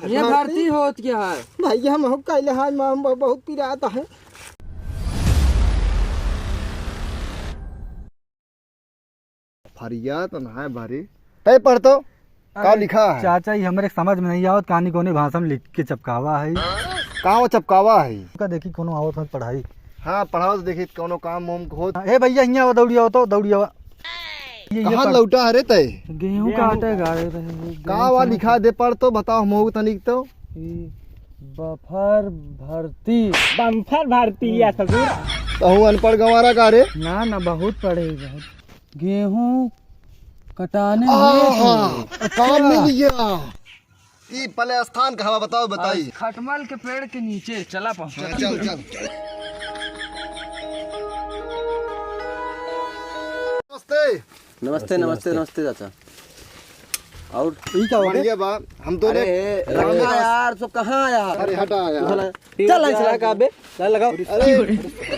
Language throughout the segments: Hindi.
ये भर्ती होत क्या है भैया हम हो कहले हाज में बहुत पिराता है। फरिया तो ना है भारी तय पढ़तो का लिखा है चाचा ये हमारे समझ में नहीं आवत कहानी कोने भाषा में लिख के चिपकावा है कहाँ वो चपकावा है का देखी कोनो आवत में पढ़ाई। हाँ पढ़ाओ तो देखी कोनो काम वाम हो ए भैया यहाँ दौड़ी आओ तो दौड़ी आओ कहाँ लौटा है रे तय गेहूं काटेगा कहाँ वहाँ लिखा दे पढ़ तो बताओ हम तनिक तो बफर भर्ती बम्फर भारती या ससुर तो हूँ अनपढ़ गंवारा का रे ना ना बहुत पढ़े बहुत गेहूं कटाने काम मिल गया ई पहले स्थान कहाँ बताओ बताइए खटमल के पेड़ के नीचे चला पहुंचा। चल चल नमस्ते नमस्ते नमस्ते नमस्ते चाचा। और ठीक है बढ़िया बा हम तो रंगा यार सब कहाँ आया? अरे हटा यार चल लाइन से लगा काबे लाइन लगाओ। अरे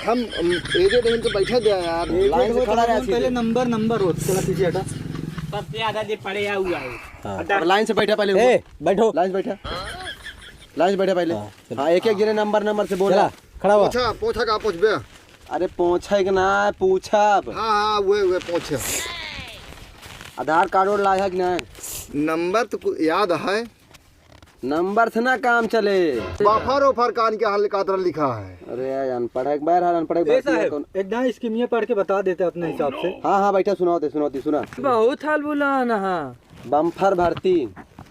हम एजेड हम तो बैठा दिया यार लाइन से खड़ा रहा पहले नंबर हो चला पीछे हटा सबसे ज्यादा जे पड़े हुआ है। हाँ, लाइन से बैठा पहले बैठो लाइन से बैठा लाइन से बैठा पहले। हाँ एक एक गिने नंबर से बोला खड़ा हुआ पोछा पोछा का पोछ बे अरे पूछे कि ना पूछा हाँ हाँ वे पोछे आधार कार्ड और लाया कि नहीं? नंबर तो याद है नंबर से ना काम चले। बफर ओफर कान के हाल का तरह लिखा है। अरे यार अनपढ़ है बार अनपढ़ एक ना स्कीमिया पढ़ के बता देते अपने हिसाब से। हाँ हाँ बैठा सुनाओ सुना बहुत हाल बुलाना है बम्फर भर्ती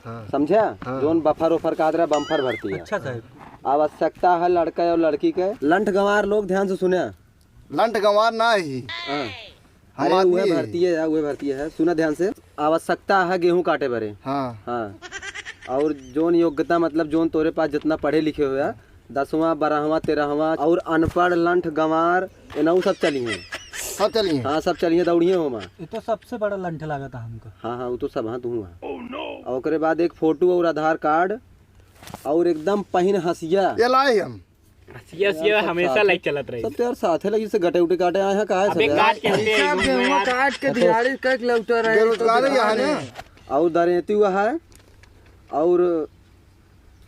हाँ। समझा हाँ। जोन बफर उफर का आदरा बम्फर भर्ती है। अच्छा साहब आवश्यकता है लड़का और लड़की के लंठ गंवार लोग ध्यान से सुने। लंट गंवार ना ही हाँ। हम अरे आदमी वह भर्ती है सुना ध्यान से। आवश्यकता है गेहूं काटे बरे। हाँ हाँ और जोन योग्यता मतलब जोन तोरे पास जितना पढ़े लिखे हुआ 10वां 12वां 13वां और अनपढ़ लंठ गंवार एनाऊ सब चली हैं। सब चलिए हाँ सब चलिए दौड़िए हो माँ। ये तो सबसे बड़ा लंठ लगा था हमको। हाँ वो तो सब हाँ तू और ओकरे बाद एक फोटो और आधार कार्ड और एकदम पहिन हंसिया ये लाए हम ये हमेशा लाइक चलत रही। सब तो यार साथ है लगी से गटे उटे काटे आए हैं कहा है सब यार? काट के सब गेहूं काट के दिहाड़ी कट लौटा रहे बेरोजगार यहाँ ने और दरेती हुआ है और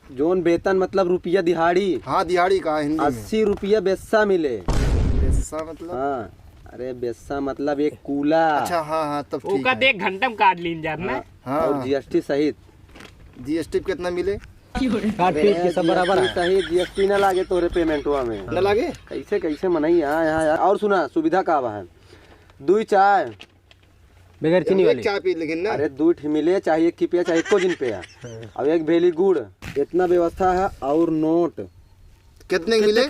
जोन वेतन मतलब रुपया दिहाड़ी हाँ दिहाड़ी का हिंदी में 80 रुपया बेस्सा मिले। ऐसा मतलब हाँ अरे बेस्सा मतलब एक कूला। अच्छा हाँ हाँ तब ठीक ओका है देख घंटम काट लीन जात ना। हाँ और जीएसटी सहित जीएसटी कितना मिले काट पीट के सब बराबर है। सहित जीएसटी न लागे तोरे पेमेंट हुआ में न लगे कैसे मनाई यहाँ यार। और सुना सुविधा का है 2 चाय बगैर चीनी एक वाली। चाय पी लेकिन ना अरे 2 मिले चाहे 1 की पिया चाहे 1 दिन पे और 1 भेली गुड़ इतना व्यवस्था है। और नोट कितने मिले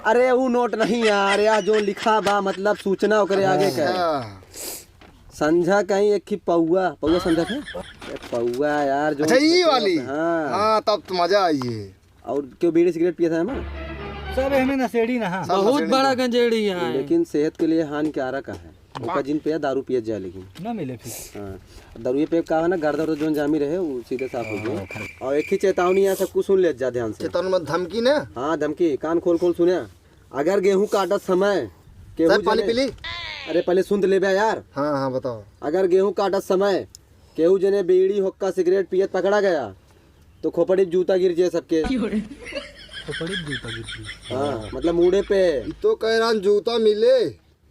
अरे वो नोट नहीं यार यार जो लिखा बा मतलब सूचना ओकरे आगे का हाँ। संझा कहीं एक की पौआ समझा थे पौआ यार जो अच्छा ये वाली हाँ हाँ तब तो मजा आई है और क्यों बीड़ी सिगरेट पिया था ना सब हमें नशेड़ी ना। बहुत बड़ा गंजेड़ी यहाँ है। लेकिन सेहत के लिए हानिकारक है। ओका जिन पे दारू पिया जाए लेकिन ना मिले फिर। हाँ दारू पे का है ना गर्दर जोन जामी रहे वो सीधे साफ हो गए। और एक ही चेतावनी यहाँ सब कुछ सुन ले जा ध्यान से। चेतन में धमकी ने हाँ धमकी कान खोल सुने। अगर गेहूं काटत समय सर पानी पी ली अरे पहले सुन ले बे यार। हाँ हाँ बताओ अगर गेहूं काटत समय केहू जने बीड़ी हुक्का सिगरेट पियत पकड़ा गया तो खोपड़ी जूता गिर जाए सबके। हाँ मतलब मुड़े पे तो कह रहा जूता मिले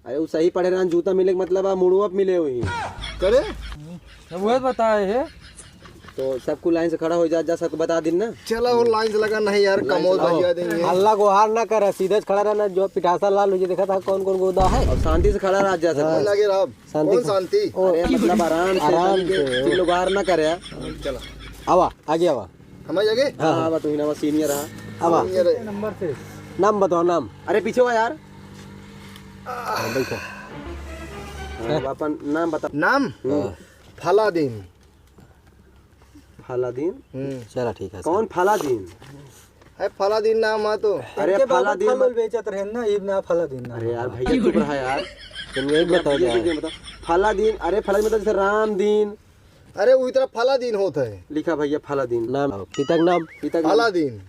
अरे वो सही पढ़े रहा जूता मिले का मतलब मुड़ुआ मिले हुई करे वो बताए है तो सबको लाइन से खड़ा हो जा सबको बता दिन ना। चला वो लाइन से लगा नहीं यार कमोल भैया देंगे अल्लाह को हार ना करे सीधे खड़ा रहना जो पिटासा लाल मुझे देखा था कौन गोदा है। और शांति से खड़ा रह जा सकता लगे रहा कौन शांति अरे मतलब आराम से लोग हार ना करे। चला आवा आगे आवा हमारे जगह हाँ तू ही सीनियर रहा। आवा नंबर से नाम बताओ नाम। अरे पीछे हुआ यार देखो अपन नाम बता। नाम फलादीन फलादीन चला ठीक है। कौन फलादीन है फलादीन नाम है तो अरे फलादीन बेचत रहे ना ये ना फला दिन। अरे यार भैया चुप रहा यार तुम यही बताओ फलादीन। अरे फला मतलब जैसे राम दीन अरे वो तरह फलादीन होता है लिखा भैया फलादीन नाम पिता का नाम फलादीन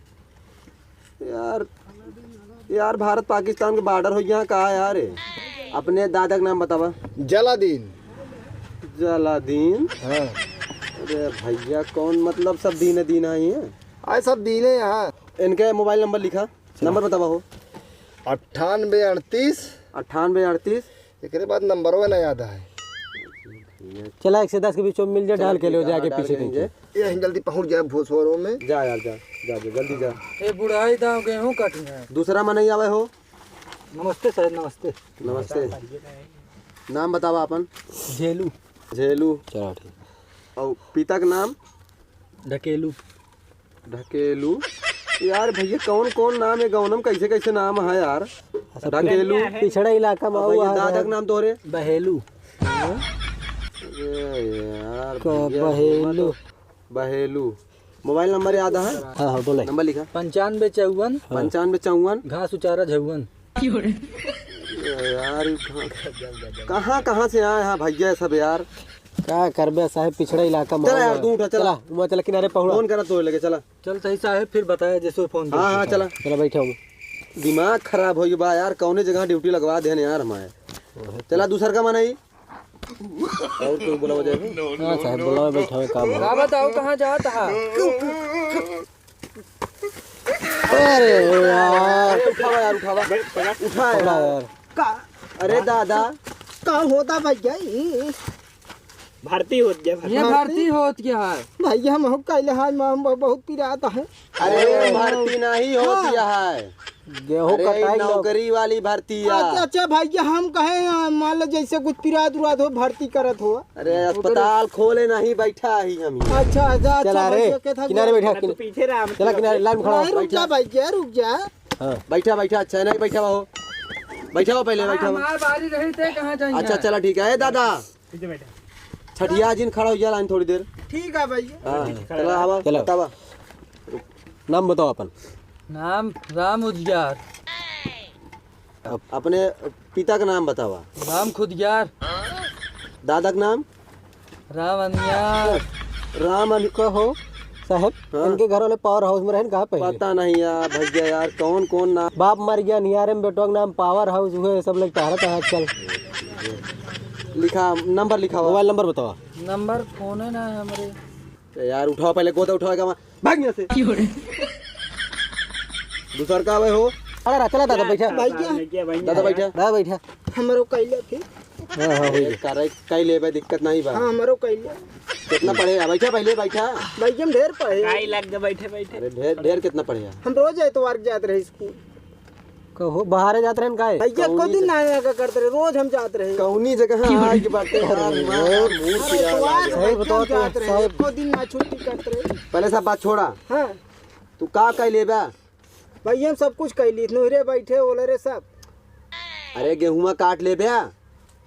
यार भारत पाकिस्तान के बॉर्डर हो यहाँ कहा यार अपने दादा का नाम बतावा। जलादीन जलादीन। हाँ अरे भैया कौन मतलब सब दीन दीन आई है आए सब दीने यहाँ। इनके मोबाइल नंबर लिखा, नंबर बतावा हो। 9838 9838। एक बाद नंबर वो ना याद है। चला 1 से 10 के बीच में मिल जाए, डाल के ले जाके पीछे जाए। ये जल्दी पहुँच जाए भोसवारों में। जा यार जा जा जा, जल्दी जा। ए बुढ़ाई दाव गेहूं कटना। दूसरा में नहीं आवे हो। नमस्ते सर, नमस्ते। नमस्ते। नाम बतावा अपन। झेलू। झेलू। चलो ठीक। और पिता का नाम। ढकेलू। ढकेलू। यार भैया कौन कौन नाम है गौनम, कैसे कैसे नाम है यार। ढकेलू। पिछड़ा इलाका में भैया दादा का नाम तोरे। बहेलू। यार बहेलू। बहेलू। मोबाइल नंबर याद है? हाँ हाँ बोले। नंबर लिखा। 9554 9554। घास उचारा झौवन। यार कहाँ कहाँ से आए हैं भैया सब यार। क्या करबे साहब, पिछड़ा इलाका में। चला यार तू उठा, चला चला किनारे पहुँच। फोन करा तो लगे, चला। चल सही साहब, फिर बताया जैसे फोन। हाँ हाँ चला चला बैठे हूँ। दिमाग खराब हो गया बा यार, कौने जगह ड्यूटी लगवा दे यार हमारे। चला दूसर का मन ही और कोई बोला वजह। हाँ साहब बोला बैठा हुआ काम है। का बताओ कहाँ जाता है? अरे यार उठावा यार, उठावा उठा यार। अरे दादा का होता भैया? भारती होत गया। ये भर्ती होत क्या है? भैया हम कैले हाल में हम बहुत पिराता है। अरे भर्ती नहीं होती है, गेहूँ अरे कटाई नौकरी वाली भर्ती है। अच्छा भैया हम कहे मान लो जैसे कुछ पिरात उरात हो भर्ती करत हो। अरे अस्पताल खोले नहीं बैठा ही हम। अच्छा अच्छा चला रे किनारे बैठा। तू पीछे रहा। चला किनारे लाइन में खड़ा हो। रुक जा भैया रुक जा। हाँ बैठा बैठा, अच्छा नहीं बैठा हो, बैठा हो पहले बैठा हो। हमार बारी रही थे कहाँ जाएंगे? अच्छा चला ठीक है। दादा पीछे बैठा। छठिया जिन खड़ा हो जा लाइन थोड़ी देर। ठीक है भैया। हाँ चला आवा चलो। बतावा। नाम बताओ अपन। नाम राम उजियार। अपने पिता का नाम बतावा। राम खुदियार। दादा का नाम। राम अनियार। राम अली को हो साहब। हाँ? इनके घर वाले पावर हाउस में रहन कहाँ पहले? पता नहीं यार भैया यार कौन कौन नाम। बाप मर गया नियारे में, बेटो का नाम पावर हाउस हुए, सब लोग टहरत है आजकल। लिखा नंबर लिखा हुआ। मोबाइल नंबर बताओ। नंबर फोन है ना हमारे। यार उठाओ पहले, गोदा उठाएगा भाग यहाँ से। दूसर का आवे हो। अरे चला दादा बैठा। दादा बैठा। दादा बैठा। हमारो कैले फिर। हाँ हाँ हुई। कई ले दिक्कत नहीं बा। हाँ हमारो कैले। कितना पढ़ेगा? बैठा पहले बैठा। भैया हम ढेर पढ़े। काई लग गए बैठे बैठे। अरे ढेर ढेर कितना पढ़ेगा? हम रोज एतवार जाते रहे स्कूल। कहो बाहर जाते रहन काहे? भैया को दिन आया का करते रहे, रोज हम जाते रहे। कौनी जगह आज की बातें यार। मूड की यार। सही बताओ तो जाते रहे, साहब। को दिन ना छुट्टी करते रहे। पहले सब बात छोड़ा, हाँ तू का कई ले बा? भैया हम सब कुछ कैली, नोहरे बैठे ओले रे सब। अरे गेहूं काट ले बा।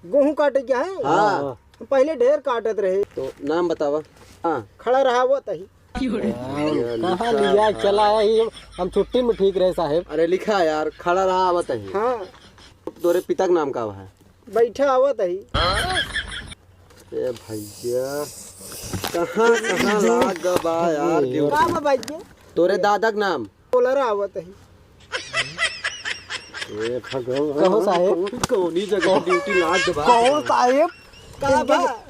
गेहूं काटे क्या है? हाँ हम पहले ढेर काटत रहे। तो नाम बतावा। हाँ खड़ा रहा वो तही। कहाँ लिया चला है ही, हम छुट्टी में ठीक रहे साहब। अरे लिखा यार, खड़ा रहा आवत है। हाँ तोरे पिता का नाम का है? बैठा आवत ही। ए भैया कहाँ कहाँ लाग बा यार गेहूं। का बा भैया? तोरे दादा का नाम? ओले रे आवत ही। ए भगवान कहो साहब। कौनी जगह ड्यूटी लाग बा। कहो साहब।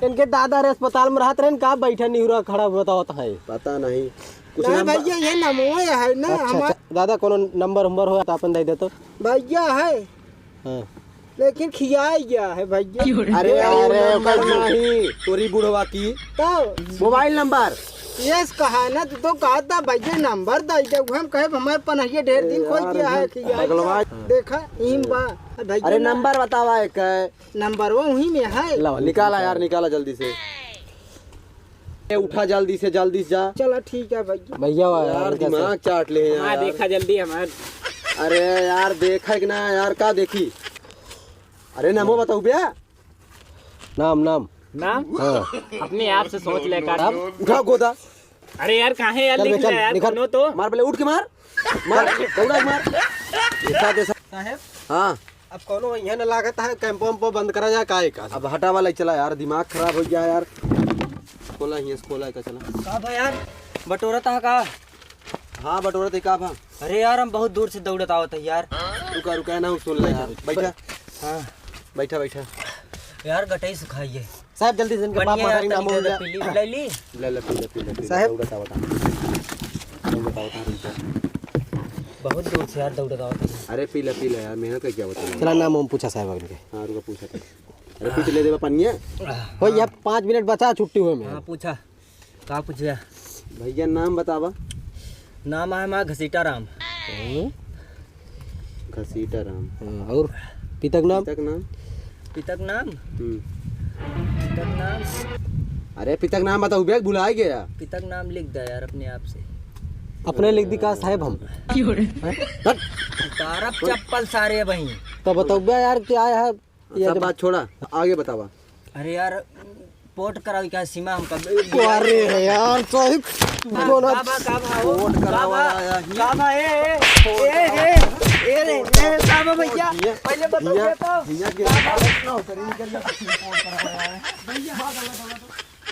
इनके दादा रे अस्पताल में रहते रहन, कहाँ बैठा नहीं हुआ खड़ा बताओ है। पता नहीं कुछ नहीं नाम भैया ये नमो है ना अच्छा हमारा। अच्छा दादा कोनो नंबर उम्बर हो तो अपन दे दे तो। भैया है हाँ। लेकिन खियाई गया है भैया। अरे अरे नंबर नहीं, तोरी बुढ़वा की तो मोबाइल नंबर। यस कहा ना तो कहा था भैया नंबर दे दे। हम कहे हमारे पनहिया ढेर दिन खोज गया है खियाई अगलवा। देखा इम बा भैया। अरे नंबर बतावा एक नंबर वो वहीं में है। लाओ निकाला यार, निकाला जल्दी से। ए, उठा जल्दी से जा। चला ठीक है भैया। भैया यार दिमाग चाट ले हाँ यार। देखा जल्दी हमार। अरे यार देखा कि ना यार, का देखी? अरे नामो बताऊ भैया। नाम नाम नाम हाँ। अपने आप से सोच ले कर। उठा गोदा। अरे यार कहाँ है यार, चल लिख बे, चल, ले यार निकल। सुनो तो। मार पहले, उठ के मार दौड़ा के मार। देखा दे साहब हाँ। अब कोनो यहाँ न लागत है, कैंपो वैम्पो बंद करा जाए काहे का? अब हटा वाला चला यार, दिमाग खराब हो गया यार। खोला ही खोला का चला। का भाई यार बटोरा था का? हाँ बटोरा थे का भा। अरे यार हम बहुत दूर से दौड़त आवत है यार। रुका रुका ना सुन ले यार। बैठा हाँ बैठा बैठा। यार गटाई सुखाइए। साहब जल्दी से इनके बाप बढ़िया यार, मातारी नाम हो तनी जाए। पीली ले ली। ले ले पी ले साहब। दौड़ा था बता। बताओ बहुत दूर से यार दौड़त आवत है। अरे पी ले यार, मेहनत का क्या बताओ। चला नाम हम पूछा साहब इनके। हाँ रुका पूछा था। अरे पीछ ले देवा पनिया। हो या 5 मिनट बचा छुट्टी हुए में। हाँ पूछा, कहाँ पूछा? भैया नाम बतावा। नाम है हमारा घसीटा राम। घसीटा राम। और पिता का नाम? पिता का नाम? पिता का नाम? हम्म। पिता का नाम? अरे पिता का नाम बताओ, बैग भुला गया। पिता का नाम लिख दे यार अपने आप से। अपने लिख दी का साहब हम। तारप चप्पल सारे वहीं। तो बताओ बे यार क्या है? सब बात छोड़ा, आगे बतावा। अरे यार पोर्ट कराओ क्या सीमा हम कब? अरे यार साहब पहले बताओ।